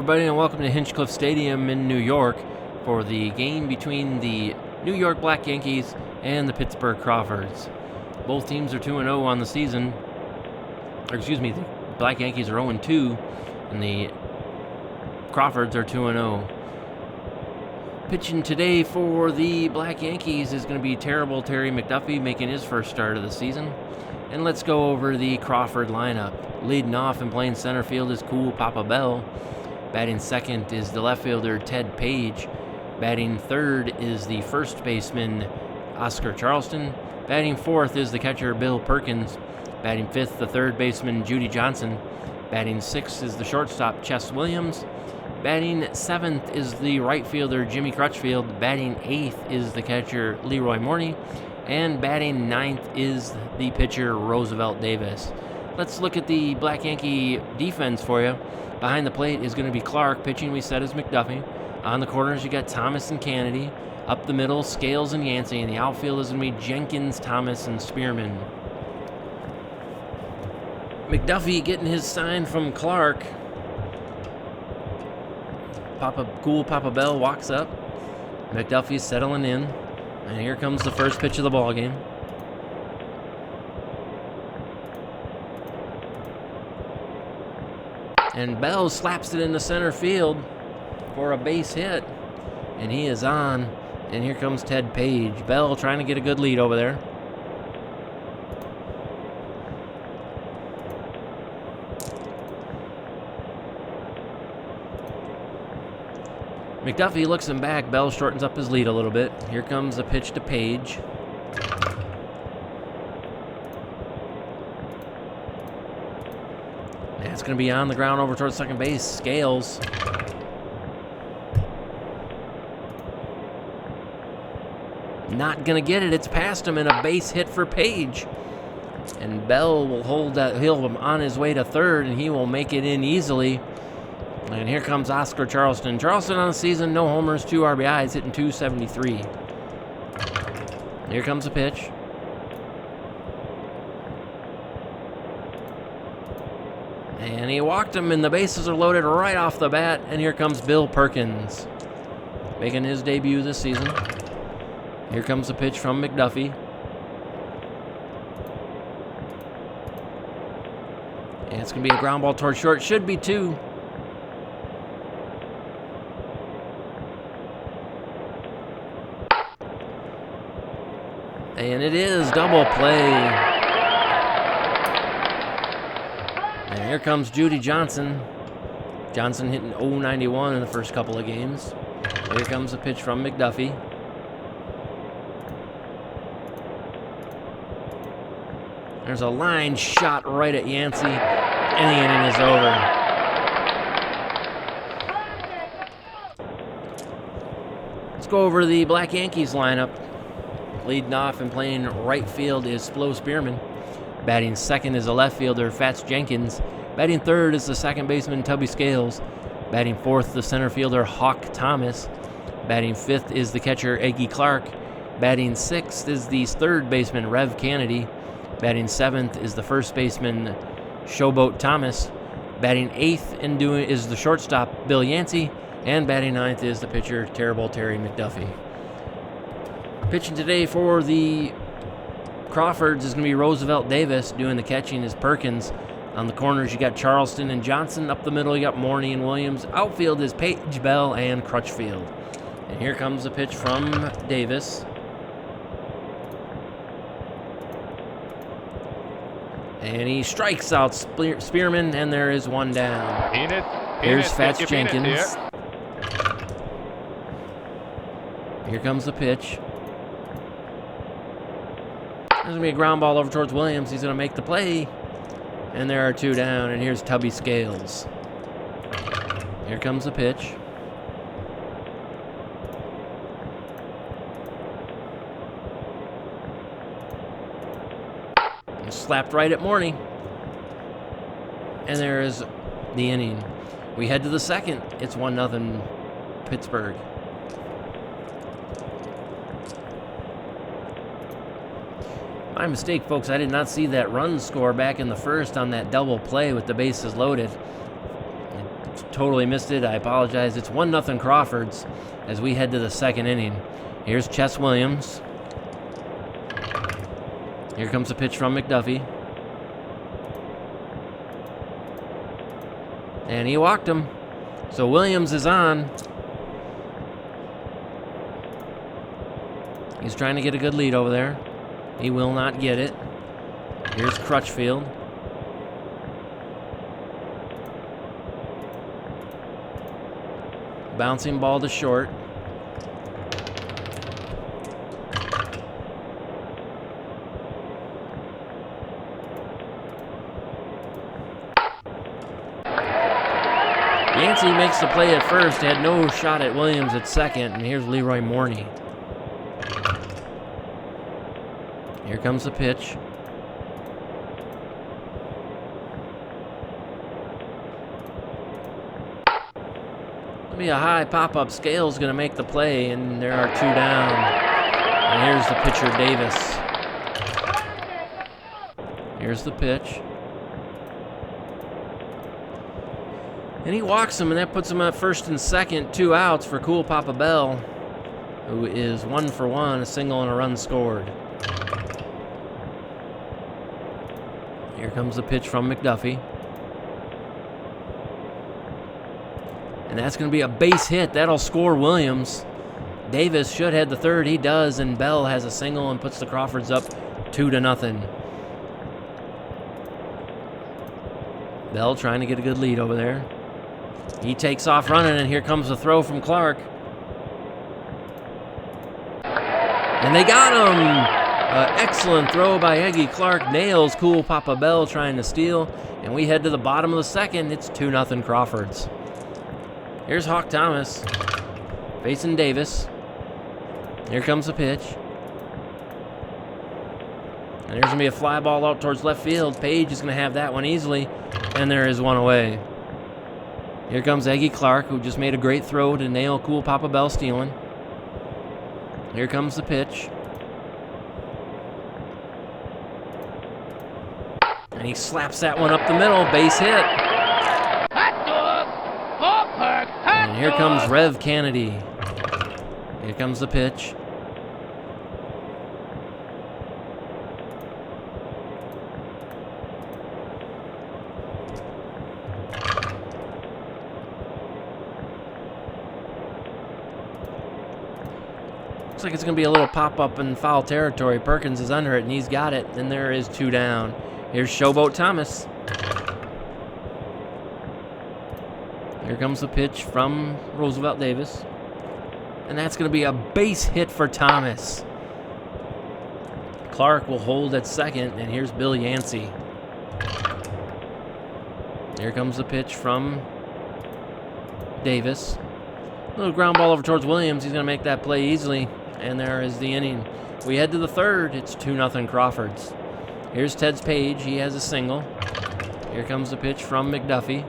everybody, and welcome to Hinchcliffe Stadium in New York for the game between the New York Black Yankees and the Pittsburgh Crawfords. Both teams are 2-0 on the season. The Black Yankees are 0-2, and the Crawfords are 2-0. Pitching today for the Black Yankees is going to be terrible Terry McDuffie, making his first start of the season. And let's go over the Crawford lineup. Leading off and playing center field is Cool Papa Bell. Batting second is the left fielder Ted Page. Batting third is the first baseman Oscar Charleston. Batting fourth is the catcher Bill Perkins. Batting fifth, the third baseman Judy Johnson. Batting sixth is the shortstop Chess Williams. Batting seventh is the right fielder Jimmy Crutchfield. Batting eighth is the catcher Leroy Morney. And batting ninth is the pitcher Roosevelt Davis. Let's look at the Black Yankee defense for you. Behind the plate is going to be Clark. Pitching, we said, is McDuffie. On the corners, you got Thomas and Kennedy. Up the middle, Scales and Yancey. And the outfield is going to be Jenkins, Thomas, and Spearman. McDuffie getting his sign from Clark. Cool Papa Bell walks up. McDuffie's settling in. And here comes the first pitch of the ball game. And Bell slaps it into center field for a base hit. And he is on. And here comes Ted Page. Bell trying to get a good lead over there. McDuffie looks him back. Bell shortens up his lead a little bit. Here comes a pitch to Page. That's going to be on the ground over towards second base. Scales. Not going to get it. It's past him, and a base hit for Page. And Bell will hold that. He'll on his way to third, and he will make it in easily. And here comes Oscar Charleston. Charleston on the season, no homers, 2 RBIs, hitting .273. Here comes the pitch. And he walked him, and the bases are loaded right off the bat. And here comes Bill Perkins, making his debut this season. Here comes the pitch from McDuffie. And it's going to be a ground ball towards short. Should be 2. And it is double play. And here comes Judy Johnson. Johnson hitting .091 in the first couple of games. Here comes a pitch from McDuffie. There's a line shot right at Yancey, and the inning is over. Let's go over the Black Yankees lineup. Leading off and playing right field is Flo Spearman. Batting second is the left fielder Fats Jenkins. Batting third is the second baseman Tubby Scales. Batting fourth, the center fielder Hawk Thomas. Batting fifth is the catcher Eggie Clark. Batting sixth is the third baseman Rev Kennedy. Batting seventh is the first baseman Showboat Thomas. Batting eighth is the shortstop Bill Yancey. And batting ninth is the pitcher Terrible Terry McDuffie. Pitching today for the Crawfords is going to be Roosevelt Davis. Doing the catching is Perkins. On the corners, you got Charleston and Johnson. Up the middle, you got Morney and Williams. Outfield is Page, Bell, and Crutchfield. And here comes the pitch from Davis. And he strikes out Spearman, and there is one down. Here's Fats Jenkins. Here comes the pitch. There's going to be a ground ball over towards Williams. He's going to make the play. And there are 2 down. And here's Tubby Scales. Here comes the pitch. And slapped right at Morney. And there is the inning. We head to the second. It's 1-0 Pittsburgh. My mistake, folks. I did not see that run score back in the first on that double play with the bases loaded. I totally missed it. I apologize. It's 1-0 Crawfords as we head to the second inning. Here's Chess Williams. Here comes a pitch from McDuffie. And he walked him. So Williams is on. He's trying to get a good lead over there. He will not get it. Here's Crutchfield. Bouncing ball to short. Yancey makes the play at first, had no shot at Williams at second, and here's Leroy Morney. Here comes the pitch. Maybe a high pop-up scale is going to make the play, and there are 2 down. And here's the pitcher, Davis. Here's the pitch. And he walks him, and that puts him at first and second, 2 outs for Cool Papa Bell, who is 1 for 1, a single and a run scored. Here comes the pitch from McDuffie. And that's going to be a base hit. That'll score Williams. Davis should head the third. He does, and Bell has a single and puts the Crawfords up 2-0. Bell trying to get a good lead over there. He takes off running, and here comes the throw from Clark. And they got him! Excellent throw by Eggy Clark. Nails Cool Papa Bell trying to steal. And we head to the bottom of the second. It's 2-0 Crawfords. Here's Hawk Thomas facing Davis. Here comes the pitch. And there's going to be a fly ball out towards left field. Page is going to have that one easily. And there is one away. Here comes Eggy Clark, who just made a great throw to nail Cool Papa Bell stealing. Here comes the pitch. And he slaps that one up the middle. Base hit. And here comes Rev Kennedy. Here comes the pitch. Looks like it's going to be a little pop-up in foul territory. Perkins is under it, and he's got it. And there is 2 down. Here's Showboat Thomas. Here comes the pitch from Roosevelt Davis. And that's going to be a base hit for Thomas. Clark will hold at second, and here's Bill Yancey. Here comes the pitch from Davis. Little ground ball over towards Williams. He's going to make that play easily. And there is the inning. We head to the third. It's 2-0 Crawfords. Here's Ted's Page. He has a single. Here comes the pitch from McDuffie.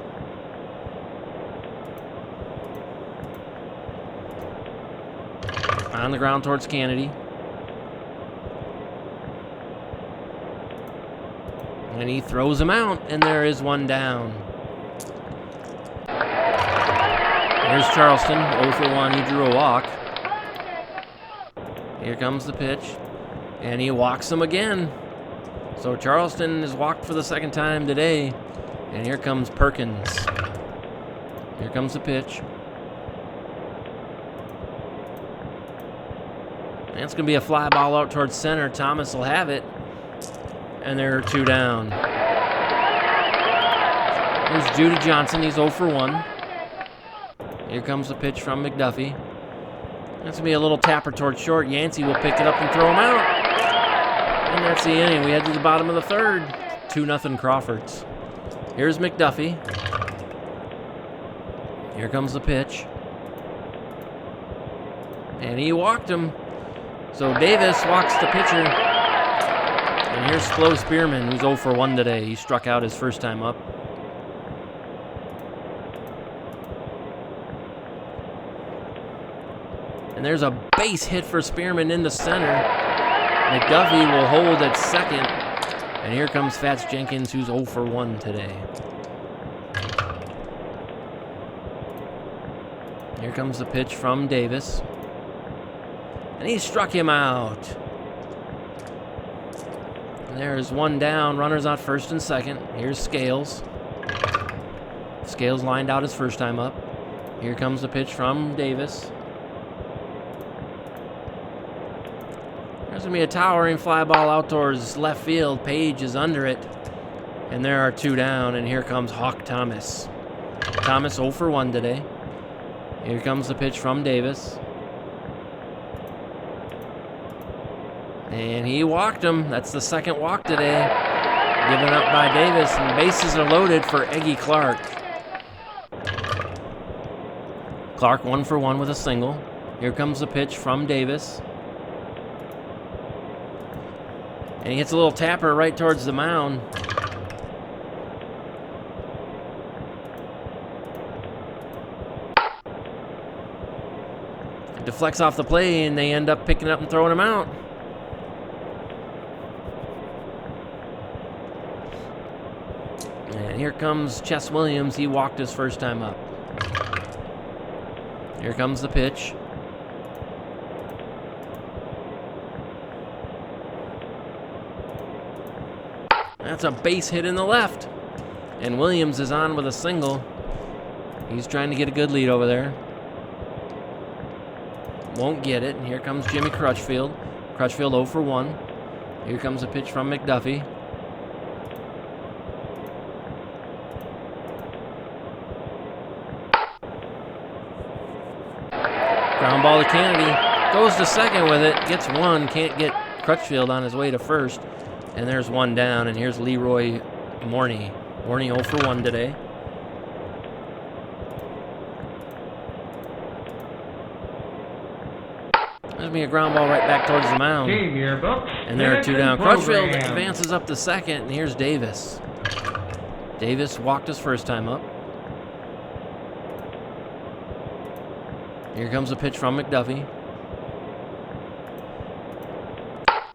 On the ground towards Kennedy. And he throws him out, and there is 1 down. Here's Charleston, 0 for 1. He drew a walk. Here comes the pitch, and he walks him again. So Charleston is walked for the second time today. And here comes Perkins. Here comes the pitch. And it's going to be a fly ball out towards center. Thomas will have it. And there are 2 down. Here's Judy Johnson. He's 0 for 1. Here comes the pitch from McDuffie. That's going to be a little tapper towards short. Yancey will pick it up and throw him out. And that's the inning. We head to the bottom of the third. 2-0 Crawfords. Here's McDuffie. Here comes the pitch. And he walked him. So Davis walks the pitcher. And here's Flo Spearman, who's 0 for 1 today. He struck out his first time up. And there's a base hit for Spearman into center. McDuffie will hold at second. And here comes Fats Jenkins, who's 0 for 1 today. Here comes the pitch from Davis. And he struck him out. And there's one down. Runners on first and second. Here's Scales. Scales lined out his first time up. Here comes the pitch from Davis. There's going to be a towering fly ball out towards left field. Page is under it. And there are two down. And here comes Hawk Thomas. Thomas 0 for 1 today. Here comes the pitch from Davis. And he walked him. That's the second walk today. Given up by Davis. And bases are loaded for Eggy Clark. Clark 1 for 1 with a single. Here comes the pitch from Davis. And he hits a little tapper right towards the mound. It deflects off the play, and they end up picking up and throwing him out. And here comes Chess Williams. He walked his first time up. Here comes the pitch. That's a base hit in the left. And Williams is on with a single. He's trying to get a good lead over there. Won't get it. And here comes Jimmy Crutchfield. Crutchfield 0 for 1. Here comes a pitch from McDuffie. Ground ball to Kennedy. Goes to second with it. Gets one. Can't get Crutchfield on his way to first. And there's one down. And here's Leroy Morney. Morney 0 for 1 today. There's me a ground ball right back towards the mound. And there are two down. Crutchfield advances up to second. And here's Davis. Davis walked his first time up. Here comes a pitch from McDuffie.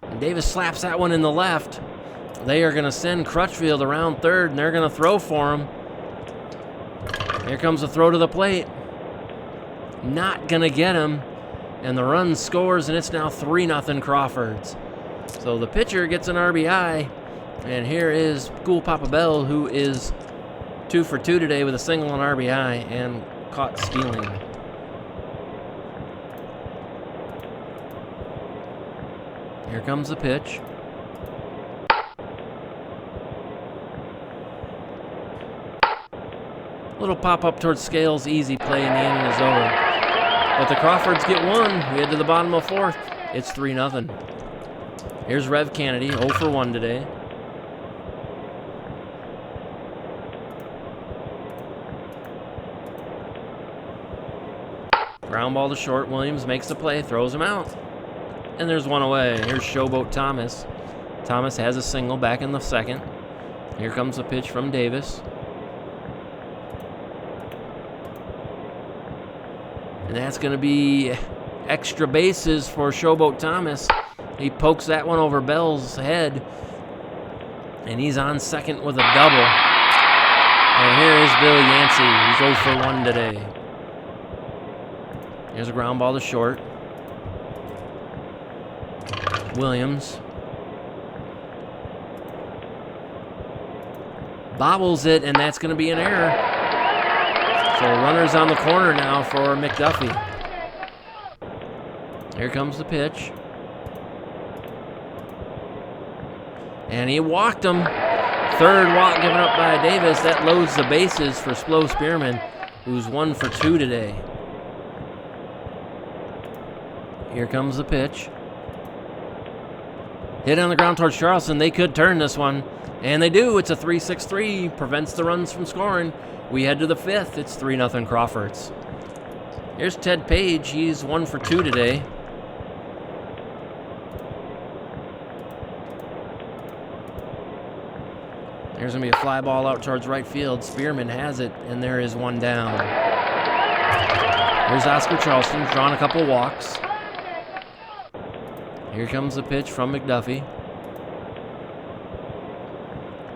And Davis slaps that one in the left. They are going to send Crutchfield around third, and they're going to throw for him. Here comes the throw to the plate. Not going to get him. And the run scores, and it's now 3-0 Crawfords. So the pitcher gets an RBI. And here is Cool Papa Bell, who is 2 for 2 today with a single and RBI and caught stealing. Here comes the pitch. Little pop up towards Scales, easy play, and the inning is over. But the Crawfords get one. We head to the bottom of fourth. It's 3-0. Here's Rev Kennedy, 0 for 1 today. Ground ball to short. Williams makes the play, throws him out. And there's one away. Here's Showboat Thomas. Thomas has a single back in the second. Here comes the pitch from Davis. And that's going to be extra bases for Showboat Thomas. He pokes that one over Bell's head. And he's on second with a double. And here is Bill Yancey. He's 0 for 1 today. Here's a ground ball to short. Williams bobbles it, and that's going to be an error. So runners on the corner now for McDuffie. Here comes the pitch. And he walked him. Third walk given up by Davis. That loads the bases for Splo Spearman, who's 1 for 2 today. Here comes the pitch. Hit on the ground towards Charleston. They could turn this one. And they do. It's a 3-6-3. Prevents the runs from scoring. We head to the fifth. It's 3-0 Crawfords. Here's Ted Page. He's 1 for 2 today. There's going to be a fly ball out towards right field. Spearman has it, and there is one down. Here's Oscar Charleston. Drawn a couple walks. Here comes the pitch from McDuffie.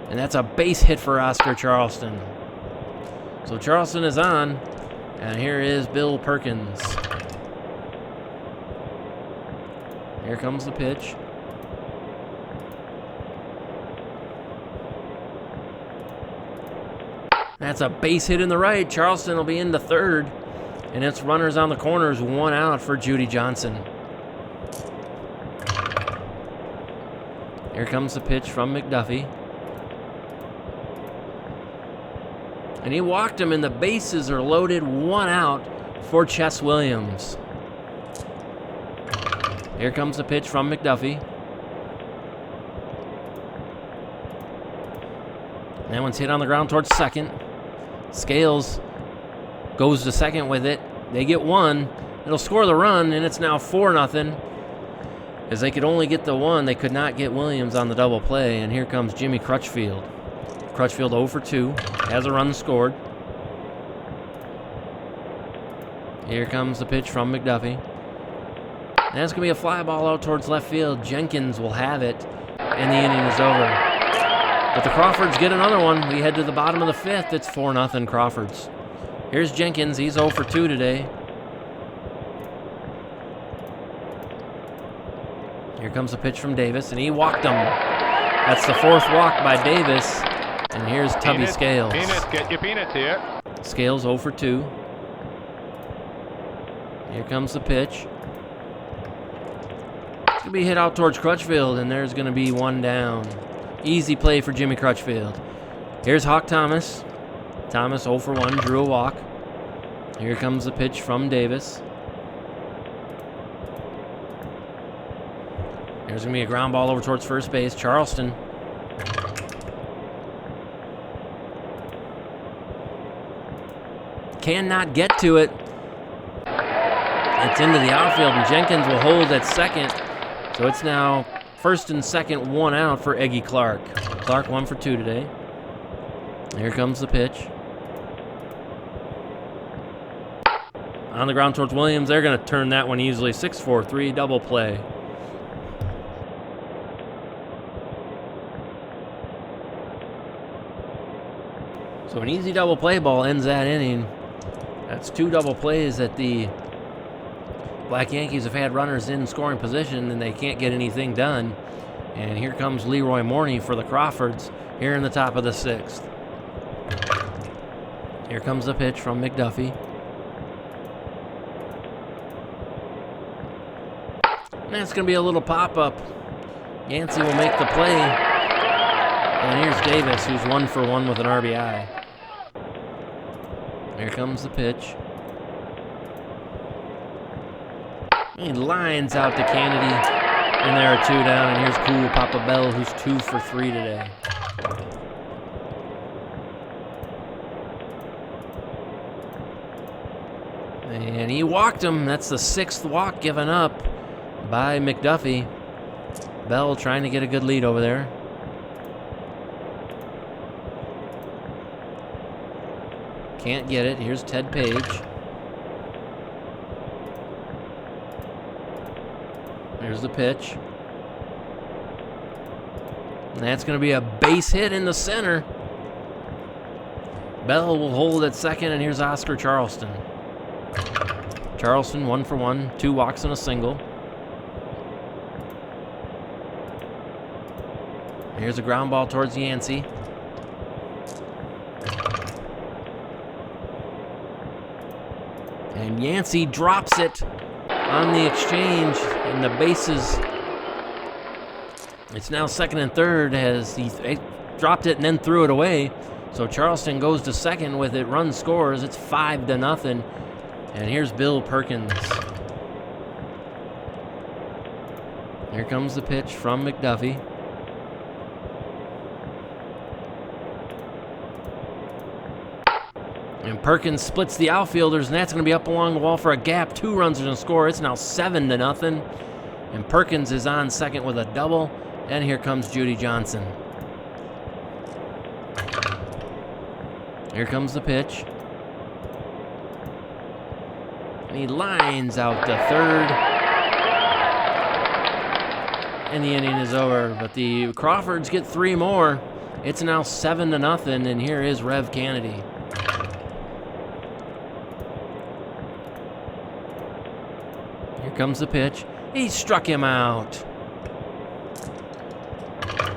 And that's a base hit for Oscar Charleston. So Charleston is on. And here is Bill Perkins. Here comes the pitch. That's a base hit in the right. Charleston will be into third. And it's runners on the corners, 1 out for Judy Johnson. Here comes the pitch from McDuffie. And he walked him, and the bases are loaded, 1 out for Chess Williams. Here comes the pitch from McDuffie. That one's hit on the ground towards second. Scales goes to second with it. They get 1. It'll score the run, and it's now 4-0. As they could only get the 1, they could not get Williams on the double play. And here comes Jimmy Crutchfield. Crutchfield 0 for 2. Has a run scored. Here comes the pitch from McDuffie. That's going to be a fly ball out towards left field. Jenkins will have it, and the inning is over. But the Crawfords get another one. We head to the bottom of the 5th. It's 4-0 Crawfords. Here's Jenkins. He's 0 for 2 today. Here comes the pitch from Davis, and he walked him. That's the 4th walk by Davis. And here's Tubby Scales. Peanuts, get your peanuts here. Scales 0 for 2. Here comes the pitch. It's going to be hit out towards Crutchfield, and there's going to be 1 down. Easy play for Jimmy Crutchfield. Here's Hawk Thomas. Thomas 0 for 1, drew a walk. Here comes the pitch from Davis. There's going to be a ground ball over towards first base. Charleston. Cannot get to it. It's into the outfield, and Jenkins will hold at second. So it's now first and second, 1 out for Eggie Clark. Clark 1 for 2 today. Here comes the pitch. On the ground towards Williams. They're going to turn that one easily. 6-4-3 double play. So an easy double play ball ends that inning. That's 2 double plays that the Black Yankees have had runners in scoring position, and they can't get anything done. And here comes Leroy Morney for the Crawfords here in the top of the 6th. Here comes the pitch from McDuffie. And that's going to be a little pop-up. Yancey will make the play. And here's Davis, who's 1 for 1 with an RBI. Here comes the pitch. He lines out to Kennedy. And there are 2 down. And here's Cool Papa Bell, who's 2 for 3 today. And he walked him. That's the 6th walk given up by McDuffie. Bell trying to get a good lead over there. Can't get it. Here's Ted Page. There's the pitch. And that's going to be a base hit in the center. Bell will hold at second, and here's Oscar Charleston. Charleston 1 for 1, 2 walks and a single. Here's a ground ball towards Yancey. And Yancey drops it on the exchange, and the bases. It's now second and third as he dropped it and then threw it away. So Charleston goes to second with it. Run scores. It's 5-0. And here's Bill Perkins. Here comes the pitch from McDuffie. And Perkins splits the outfielders, and that's going to be up along the wall for a gap. 2 runs are going to score. It's now 7-0. And Perkins is on second with a double. And here comes Judy Johnson. Here comes the pitch. And he lines out to third. And the inning is over. But the Crawfords get 3 more. It's now 7-0. And here is Rev Kennedy. Here comes the pitch. He struck him out.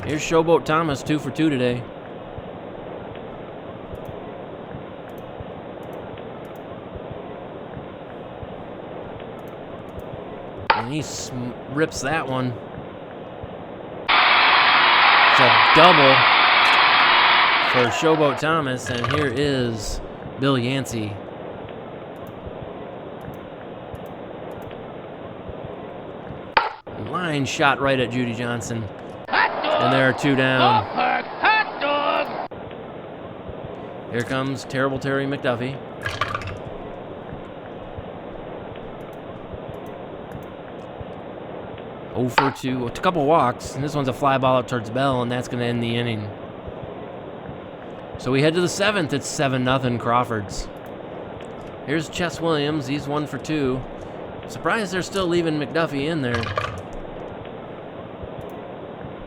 Here's Showboat Thomas, 2 for 2 today. And he rips that one. It's a double for Showboat Thomas, and here is Bill Yancey. Line shot right at Judy Johnson. And there are 2 down. Here comes Terrible Terry McDuffie. Oh for 2. A couple walks, and this one's a fly ball out towards Bell, and that's going to end the inning. So we head to the 7th. It's 7-0 Crawfords. Here's Chess Williams. He's 1 for 2. Surprised they're still leaving McDuffie in there.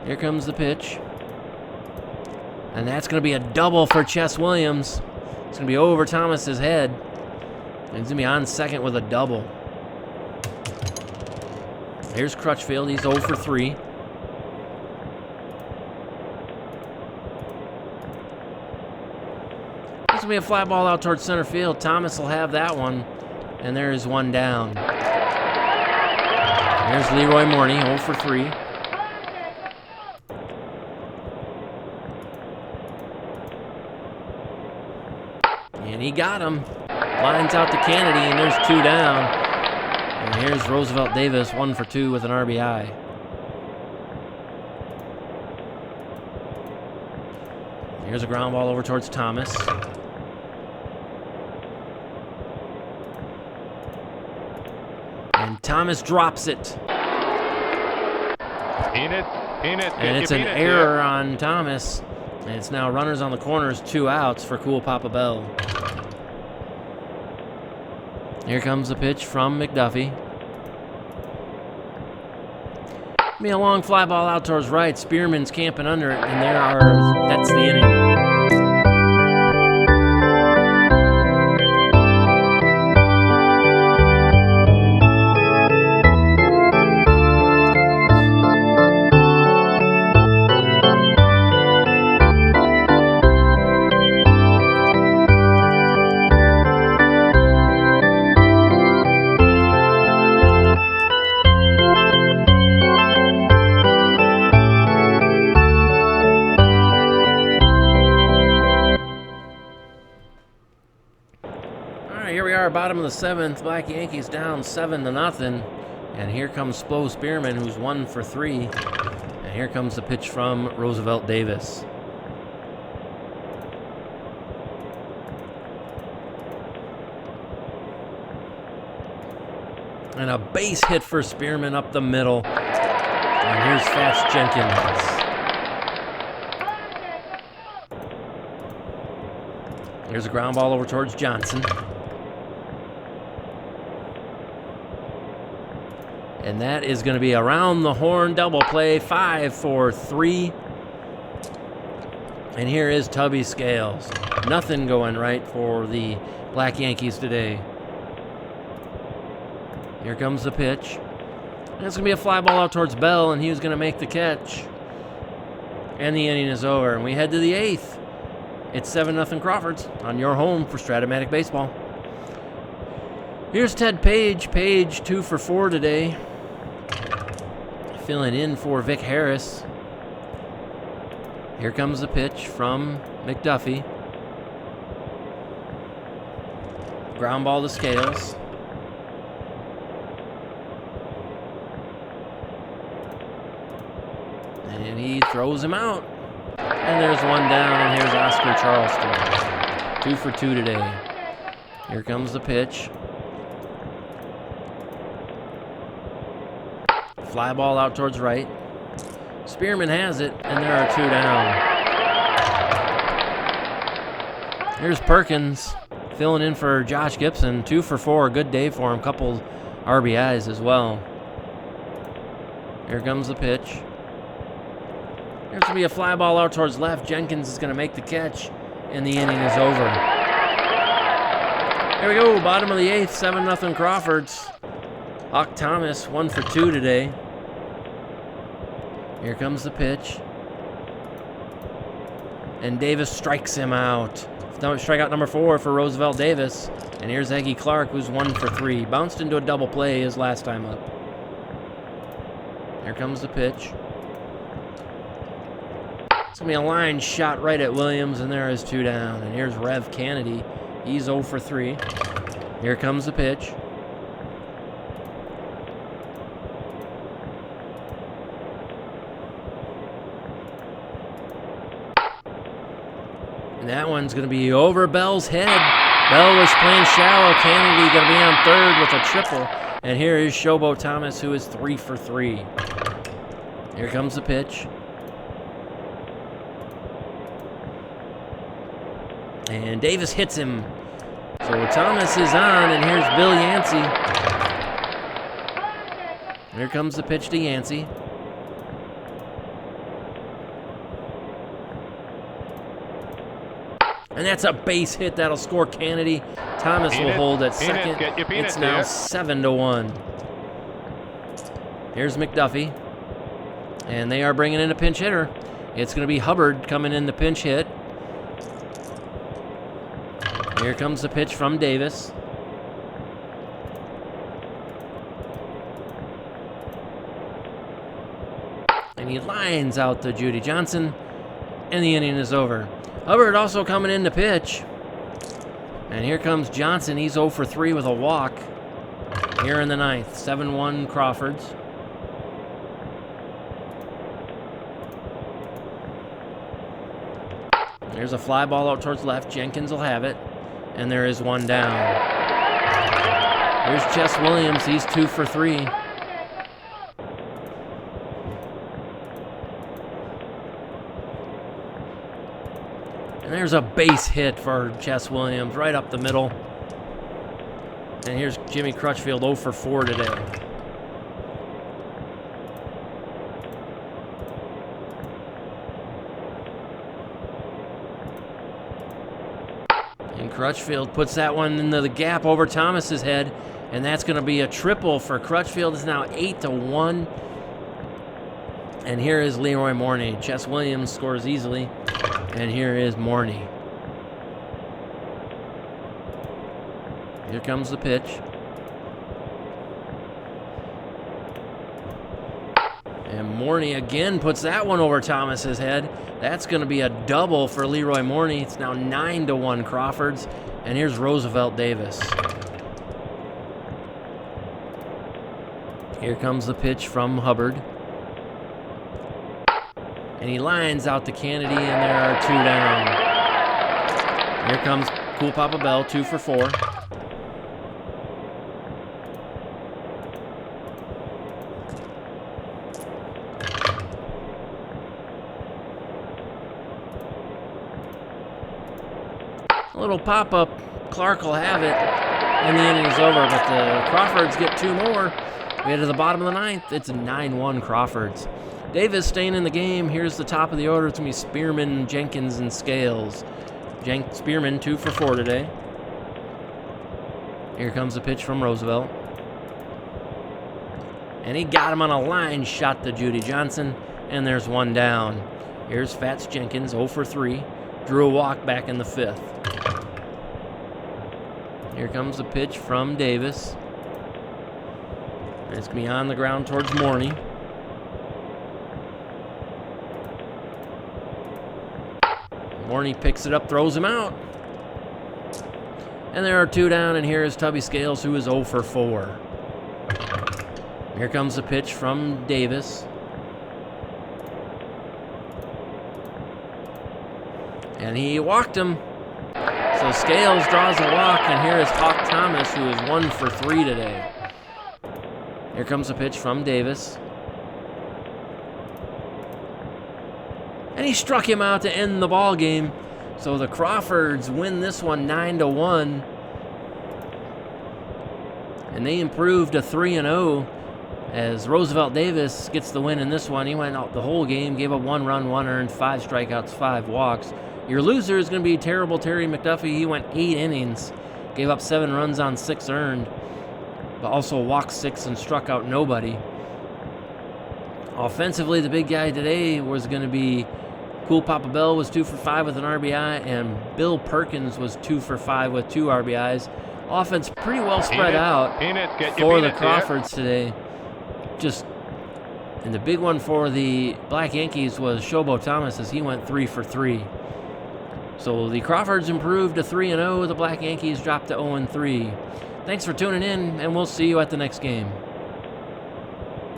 Here comes the pitch. And that's going to be a double for Chess Williams. It's going to be over Thomas's head. And he's going to be on second with a double. Here's Crutchfield. He's 0 for 3. This will be a fly ball out towards center field. Thomas will have that one. And there is 1 down. There's Leroy Morney, 0 for 3. And he got him. Lines out to Kennedy, and there's 2 down. And here's Roosevelt Davis, 1 for 2 with an RBI. Here's a ground ball over towards Thomas. And Thomas drops it. And it's an error on Thomas. And it's now runners on the corners, 2 outs for Cool Papa Bell. Here comes the pitch from McDuffie. Be a long fly ball out towards right. Spearman's camping under it, and that's the inning. Bottom of the 7th, Black Yankees down 7-0, and here comes Splo Spearman, who's 1 for 3, and here comes the pitch from Roosevelt Davis. And a base hit for Spearman up the middle, and here's Fats Jenkins. Here's a ground ball over towards Johnson. And that is going to be around the horn double play, 5 for 3. And here is Tubby Scales. Nothing going right for the Black Yankees today. Here comes the pitch. And it's going to be a fly ball out towards Bell, and he was going to make the catch. And the inning is over. And we head to the 8th. It's 7-0 Crawfords on your home for Stratomatic Baseball. Here's Ted Page. Page 2 for 4 today. Filling in for Vic Harris. Here comes the pitch from McDuffie. Ground ball to Scales. And he throws him out. And there's 1 down, and here's Oscar Charleston. 2 for 2 today. Here comes the pitch. Fly ball out towards right. Spearman has it, and there are 2 down. Here's Perkins filling in for Josh Gibson. 2 for 4, good day for him. Couple RBIs as well. Here comes the pitch. There's going to be a fly ball out towards left. Jenkins is going to make the catch, and the inning is over. Here we go, bottom of the 8th, 7-0 Crawfords. Hawk Thomas, 1 for 2 today. Here comes the pitch. And Davis strikes him out. Strikeout number 4 for Roosevelt Davis. And here's Eggie Clark, who's 1 for 3. Bounced into a double play his last time up. Here comes the pitch. It's going to be a line shot right at Williams, and there is 2 down. And here's Rev Kennedy. He's 0 for 3. Here comes the pitch. And that one's going to be over Bell's head. Bell was playing shallow. Kennedy going to be on third with a triple. And here is Showboat Thomas, who is 3 for 3. Here comes the pitch. And Davis hits him. So Thomas is on, and here's Bill Yancey. Here comes the pitch to Yancey. And that's a base hit that'll score Kennedy. Thomas will hold at second. It's now 7-1. Here's McDuffie. And they are bringing in a pinch hitter. It's going to be Hubbard coming in the pinch hit. Here comes the pitch from Davis. And he lines out to Judy Johnson. And the inning is over. Hubbard also coming in to pitch. And here comes Johnson. He's 0 for 3 with a walk. Here in the ninth. 7-1 Crawfords. There's a fly ball out towards left. Jenkins will have it. And there is 1 down. Here's Chess Williams. He's 2 for 3. And there's a base hit for Chess Williams right up the middle. And here's Jimmy Crutchfield 0 for 4 today. And Crutchfield puts that one into the gap over Thomas's head. And that's going to be a triple for Crutchfield. It's now 8-1. And here is Leroy Morney. Chess Williams scores easily. And here is Morney. Here comes the pitch. And Morney again puts that one over Thomas's head. That's going to be a double for Leroy Morney. It's now 9-1 Crawfords. And here's Roosevelt Davis. Here comes the pitch from Hubbard. And he lines out to Kennedy, and there are 2 down. Here comes Cool Papa Bell, 2 for 4. A little pop-up. Clark will have it. And the inning is over, but the Crawfords get 2 more. We head to the bottom of the ninth. It's 9-1 Crawfords. Davis staying in the game. Here's the top of the order. It's going to be Spearman, Jenkins, and Scales. Spearman 2 for 4 today. Here comes the pitch from Roosevelt. And he got him on a line shot to Judy Johnson. And there's 1 down. Here's Fats Jenkins 0 for 3. Drew a walk back in the 5th. Here comes the pitch from Davis. And it's going to be on the ground towards Morney. Morney picks it up, throws him out. And there are 2 down, and here is Tubby Scales, who is 0 for 4. Here comes the pitch from Davis. And he walked him. So Scales draws a walk, and here is Hawk Thomas, who is 1 for 3 today. Here comes the pitch from Davis. And he struck him out to end the ball game. So the Crawfords win this one 9-1. And they improved to 3-0 as Roosevelt Davis gets the win in this one. He went out the whole game, gave up 1 run, 1 earned, 5 strikeouts, 5 walks. Your loser is going to be terrible Terry McDuffie. He went 8 innings, gave up 7 runs on 6 earned. but also walked 6 and struck out nobody. Offensively, the big guy today was going to be Cool Papa Bell was 2 for 5 with an RBI, and Bill Perkins was 2 for 5 with 2 RBIs. Offense pretty well spread out for the Crawfords today. And the big one for the Black Yankees was Shobo Thomas, as he went 3 for 3. So the Crawfords improved to 3-0. The Black Yankees dropped to 0-3. Thanks for tuning in, and we'll see you at the next game.